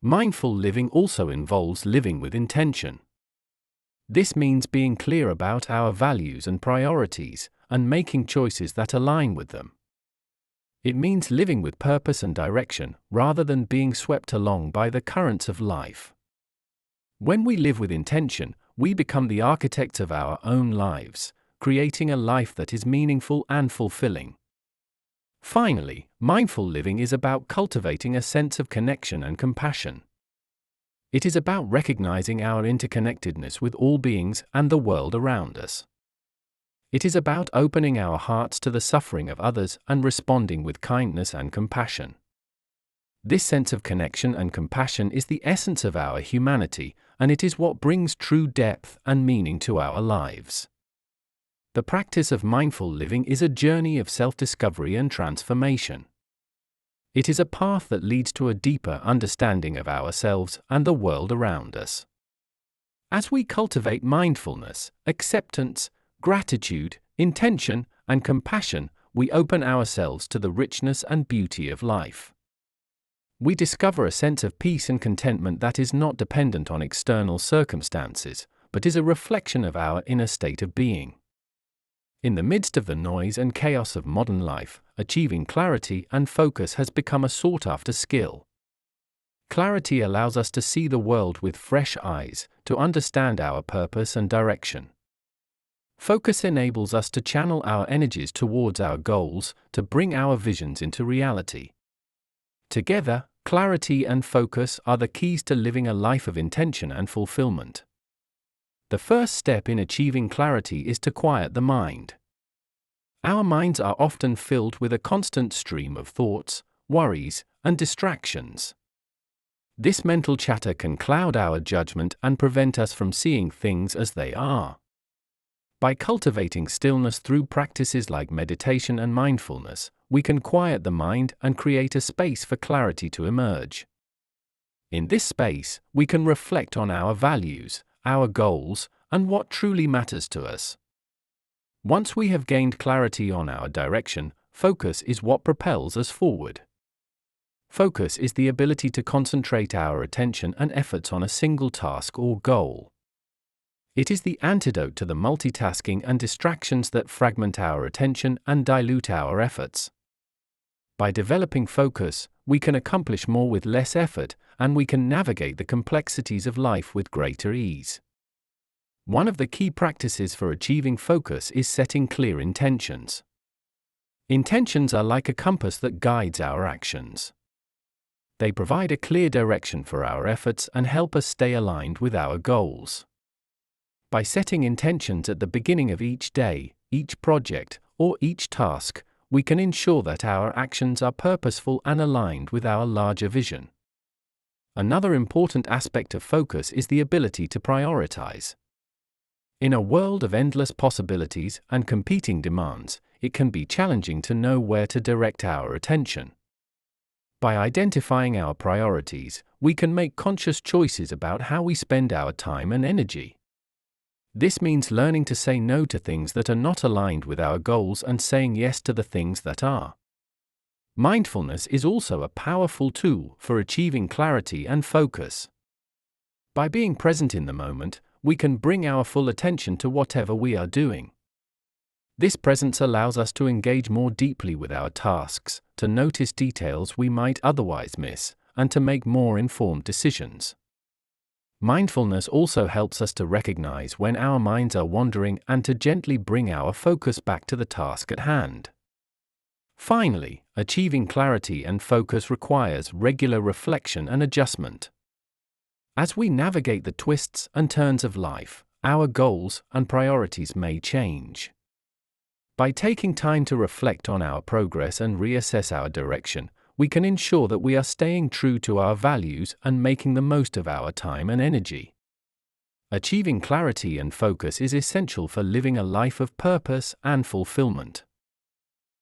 Mindful living also involves living with intention. This means being clear about our values and priorities, and making choices that align with them. It means living with purpose and direction, rather than being swept along by the currents of life. When we live with intention, we become the architects of our own lives, creating a life that is meaningful and fulfilling. Finally, mindful living is about cultivating a sense of connection and compassion. It is about recognizing our interconnectedness with all beings and the world around us. It is about opening our hearts to the suffering of others and responding with kindness and compassion. This sense of connection and compassion is the essence of our humanity, and it is what brings true depth and meaning to our lives. The practice of mindful living is a journey of self-discovery and transformation. It is a path that leads to a deeper understanding of ourselves and the world around us. As we cultivate mindfulness, acceptance, gratitude, intention, and compassion, we open ourselves to the richness and beauty of life. We discover a sense of peace and contentment that is not dependent on external circumstances, but is a reflection of our inner state of being. In the midst of the noise and chaos of modern life, achieving clarity and focus has become a sought-after skill. Clarity allows us to see the world with fresh eyes, to understand our purpose and direction. Focus enables us to channel our energies towards our goals, to bring our visions into reality. Together, clarity and focus are the keys to living a life of intention and fulfillment. The first step in achieving clarity is to quiet the mind. Our minds are often filled with a constant stream of thoughts, worries, and distractions. This mental chatter can cloud our judgment and prevent us from seeing things as they are. By cultivating stillness through practices like meditation and mindfulness, we can quiet the mind and create a space for clarity to emerge. In this space, we can reflect on our values, our goals, and what truly matters to us. Once we have gained clarity on our direction, focus is what propels us forward. Focus is the ability to concentrate our attention and efforts on a single task or goal. It is the antidote to the multitasking and distractions that fragment our attention and dilute our efforts. By developing focus, we can accomplish more with less effort, and we can navigate the complexities of life with greater ease. One of the key practices for achieving focus is setting clear intentions. Intentions are like a compass that guides our actions. They provide a clear direction for our efforts and help us stay aligned with our goals. By setting intentions at the beginning of each day, each project, or each task, we can ensure that our actions are purposeful and aligned with our larger vision. Another important aspect of focus is the ability to prioritize. In a world of endless possibilities and competing demands, it can be challenging to know where to direct our attention. By identifying our priorities, we can make conscious choices about how we spend our time and energy. This means learning to say no to things that are not aligned with our goals and saying yes to the things that are. Mindfulness is also a powerful tool for achieving clarity and focus. By being present in the moment, we can bring our full attention to whatever we are doing. This presence allows us to engage more deeply with our tasks, to notice details we might otherwise miss, and to make more informed decisions. Mindfulness also helps us to recognize when our minds are wandering and to gently bring our focus back to the task at hand. Finally, achieving clarity and focus requires regular reflection and adjustment. As we navigate the twists and turns of life, our goals and priorities may change. By taking time to reflect on our progress and reassess our direction, we can ensure that we are staying true to our values and making the most of our time and energy. Achieving clarity and focus is essential for living a life of purpose and fulfillment.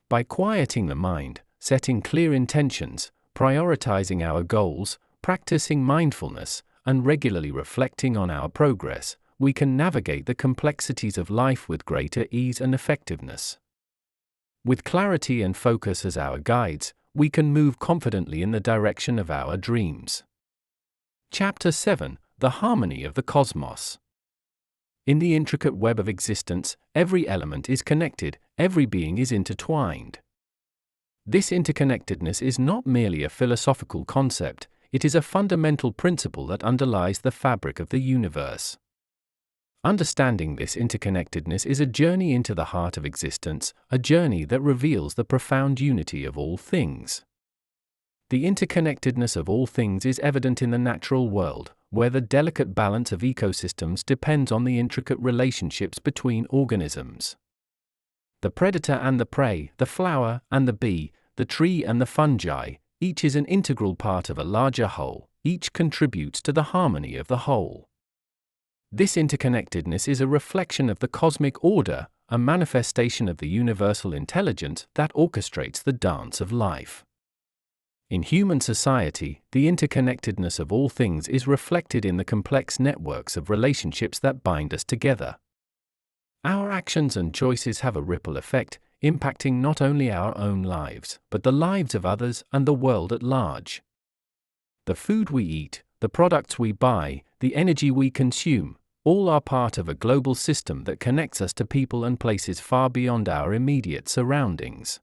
By quieting the mind, setting clear intentions, prioritizing our goals, practicing mindfulness, and regularly reflecting on our progress, we can navigate the complexities of life with greater ease and effectiveness. With clarity and focus as our guides, we can move confidently in the direction of our dreams. Chapter 7: The Harmony of the Cosmos. In the intricate web of existence, every element is connected, every being is intertwined. This interconnectedness is not merely a philosophical concept, it is a fundamental principle that underlies the fabric of the universe. Understanding this interconnectedness is a journey into the heart of existence, a journey that reveals the profound unity of all things. The interconnectedness of all things is evident in the natural world, where the delicate balance of ecosystems depends on the intricate relationships between organisms. The predator and the prey, the flower and the bee, the tree and the fungi, each is an integral part of a larger whole, each contributes to the harmony of the whole. This interconnectedness is a reflection of the cosmic order, a manifestation of the universal intelligence that orchestrates the dance of life. In human society, the interconnectedness of all things is reflected in the complex networks of relationships that bind us together. Our actions and choices have a ripple effect, impacting not only our own lives, but the lives of others and the world at large. The food we eat, the products we buy, the energy we consume, all are part of a global system that connects us to people and places far beyond our immediate surroundings.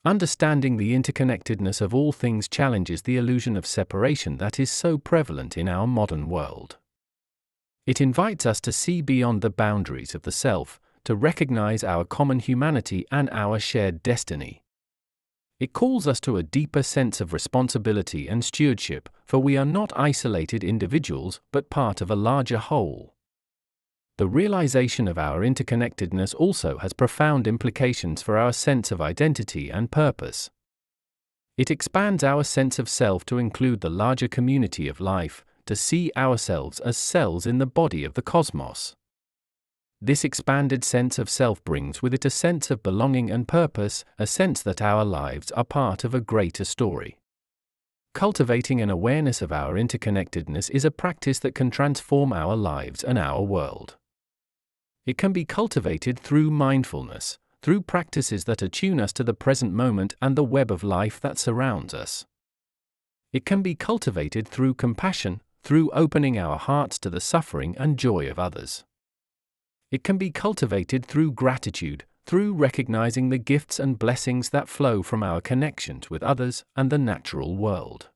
Understanding the interconnectedness of all things challenges the illusion of separation that is so prevalent in our modern world. It invites us to see beyond the boundaries of the self, to recognize our common humanity and our shared destiny. It calls us to a deeper sense of responsibility and stewardship, for we are not isolated individuals but part of a larger whole. The realization of our interconnectedness also has profound implications for our sense of identity and purpose. It expands our sense of self to include the larger community of life, to see ourselves as cells in the body of the cosmos. This expanded sense of self brings with it a sense of belonging and purpose, a sense that our lives are part of a greater story. Cultivating an awareness of our interconnectedness is a practice that can transform our lives and our world. It can be cultivated through mindfulness, through practices that attune us to the present moment and the web of life that surrounds us. It can be cultivated through compassion, through opening our hearts to the suffering and joy of others. It can be cultivated through gratitude, through recognizing the gifts and blessings that flow from our connections with others and the natural world.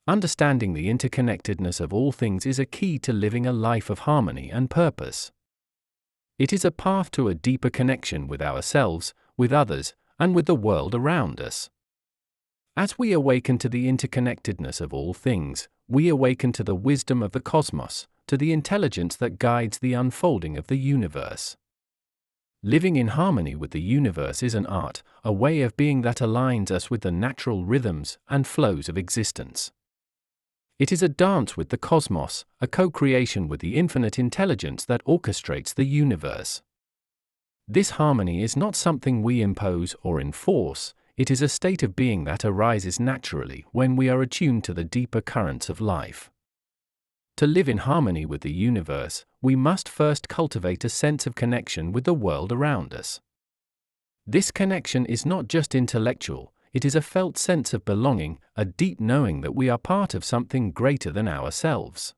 Understanding the interconnectedness of all things is a key to living a life of harmony and purpose. It is a path to a deeper connection with ourselves, with others, and with the world around us. As we awaken to the interconnectedness of all things, we awaken to the wisdom of the cosmos, to the intelligence that guides the unfolding of the universe. Living in harmony with the universe is an art, a way of being that aligns us with the natural rhythms and flows of existence. It is a dance with the cosmos, a co-creation with the infinite intelligence that orchestrates the universe. This harmony is not something we impose or enforce, it is a state of being that arises naturally when we are attuned to the deeper currents of life. To live in harmony with the universe, we must first cultivate a sense of connection with the world around us. This connection is not just intellectual, it is a felt sense of belonging, a deep knowing that we are part of something greater than ourselves.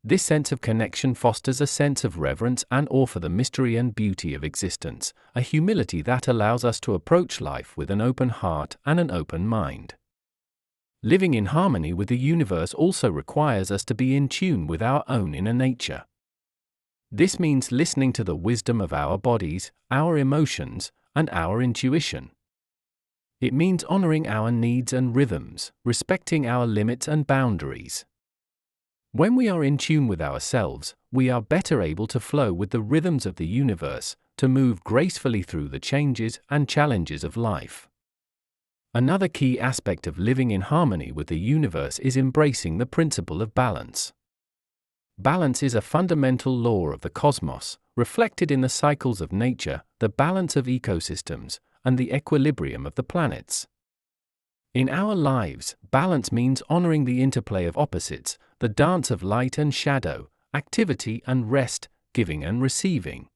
This sense of connection fosters a sense of reverence and awe for the mystery and beauty of existence, a humility that allows us to approach life with an open heart and an open mind. Living in harmony with the universe also requires us to be in tune with our own inner nature. This means listening to the wisdom of our bodies, our emotions, and our intuition. It means honoring our needs and rhythms, respecting our limits and boundaries. When we are in tune with ourselves, we are better able to flow with the rhythms of the universe, to move gracefully through the changes and challenges of life. Another key aspect of living in harmony with the universe is embracing the principle of balance. Balance is a fundamental law of the cosmos, reflected in the cycles of nature, the balance of ecosystems, and the equilibrium of the planets. In our lives, balance means honoring the interplay of opposites, the dance of light and shadow, activity and rest, giving and receiving.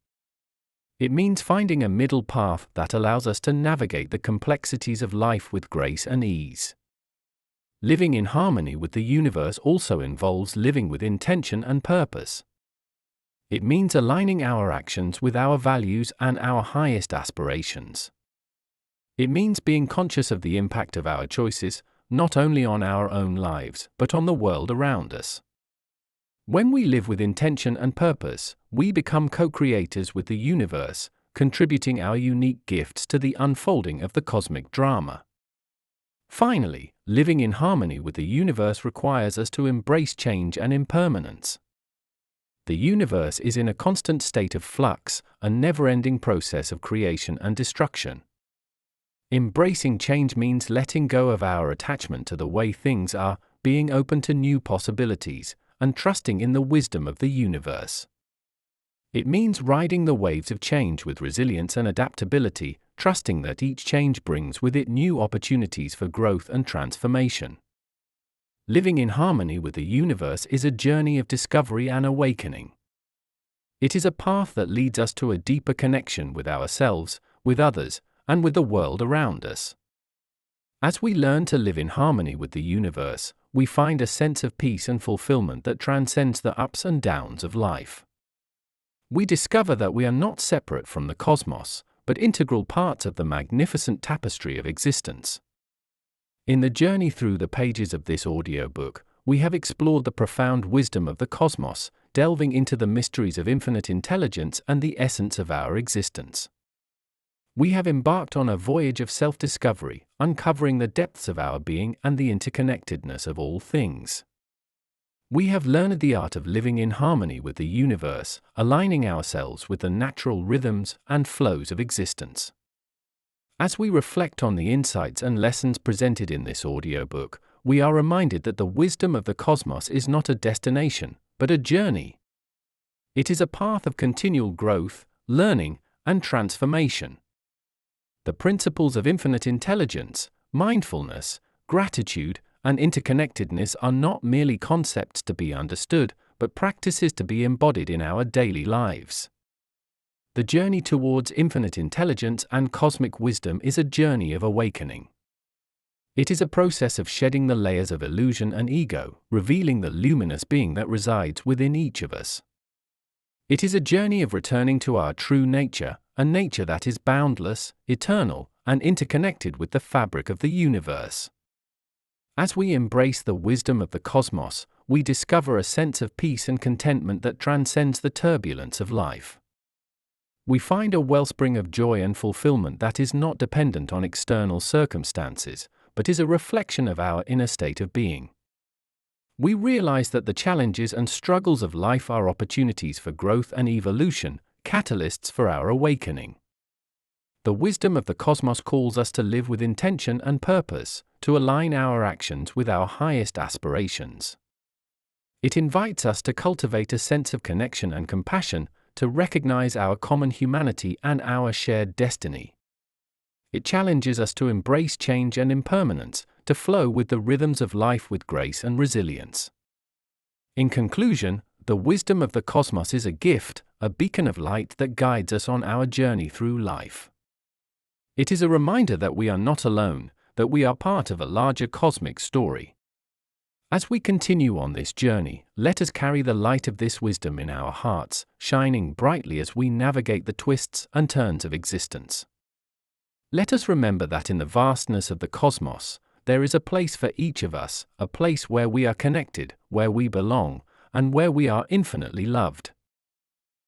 It means finding a middle path that allows us to navigate the complexities of life with grace and ease. Living in harmony with the universe also involves living with intention and purpose. It means aligning our actions with our values and our highest aspirations. It means being conscious of the impact of our choices, not only on our own lives, but on the world around us. When we live with intention and purpose, we become co-creators with the universe, contributing our unique gifts to the unfolding of the cosmic drama. Finally, living in harmony with the universe requires us to embrace change and impermanence. The universe is in a constant state of flux, a never-ending process of creation and destruction. Embracing change means letting go of our attachment to the way things are, being open to new possibilities, and trusting in the wisdom of the universe. It means riding the waves of change with resilience and adaptability, trusting that each change brings with it new opportunities for growth and transformation. Living in harmony with the universe is a journey of discovery and awakening. It is a path that leads us to a deeper connection with ourselves, with others, and with the world around us. As we learn to live in harmony with the universe, we find a sense of peace and fulfillment that transcends the ups and downs of life. We discover that we are not separate from the cosmos, but integral parts of the magnificent tapestry of existence. In the journey through the pages of this audiobook, we have explored the profound wisdom of the cosmos, delving into the mysteries of infinite intelligence and the essence of our existence. We have embarked on a voyage of self-discovery, uncovering the depths of our being and the interconnectedness of all things. We have learned the art of living in harmony with the universe, aligning ourselves with the natural rhythms and flows of existence. As we reflect on the insights and lessons presented in this audiobook, we are reminded that the wisdom of the cosmos is not a destination, but a journey. It is a path of continual growth, learning, and transformation. The principles of infinite intelligence, mindfulness, gratitude, and interconnectedness are not merely concepts to be understood, but practices to be embodied in our daily lives. The journey towards infinite intelligence and cosmic wisdom is a journey of awakening. It is a process of shedding the layers of illusion and ego, revealing the luminous being that resides within each of us. It is a journey of returning to our true nature, a nature that is boundless, eternal, and interconnected with the fabric of the universe. As we embrace the wisdom of the cosmos, we discover a sense of peace and contentment that transcends the turbulence of life. We find a wellspring of joy and fulfillment that is not dependent on external circumstances, but is a reflection of our inner state of being. We realize that the challenges and struggles of life are opportunities for growth and evolution, catalysts for our awakening. The wisdom of the cosmos calls us to live with intention and purpose, to align our actions with our highest aspirations. It invites us to cultivate a sense of connection and compassion, to recognize our common humanity and our shared destiny. It challenges us to embrace change and impermanence, to flow with the rhythms of life with grace and resilience. In conclusion, the wisdom of the cosmos is a gift, a beacon of light that guides us on our journey through life. It is a reminder that we are not alone, that we are part of a larger cosmic story. As we continue on this journey, let us carry the light of this wisdom in our hearts, shining brightly as we navigate the twists and turns of existence. Let us remember that in the vastness of the cosmos, there is a place for each of us, a place where we are connected, where we belong, and where we are infinitely loved.